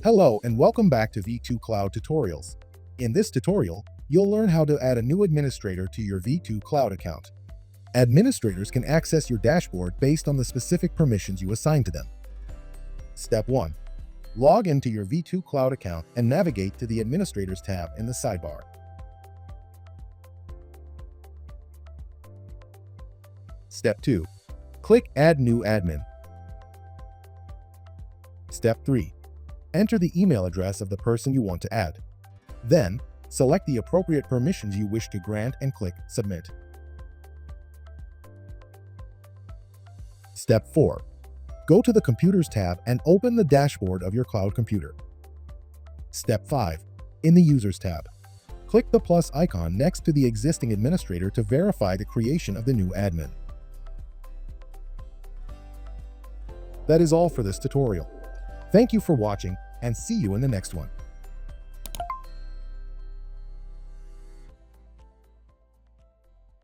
Hello and welcome back to V2 Cloud Tutorials. In this tutorial, you'll learn how to add a new administrator to your V2 Cloud account. Administrators can access your dashboard based on the specific permissions you assign to them. Step 1. Log into your V2 Cloud account and navigate to the Administrators tab in the sidebar. Step 2. Click Add New Admin. Step 3. Enter the email address of the person you want to add. Then, select the appropriate permissions you wish to grant and click Submit. Step 4. Go to the Computers tab and open the dashboard of your cloud computer. Step 5. In the Users tab, click the plus icon next to the existing administrator to verify the creation of the new admin. That is all for this tutorial. Thank you for watching, and see you in the next one.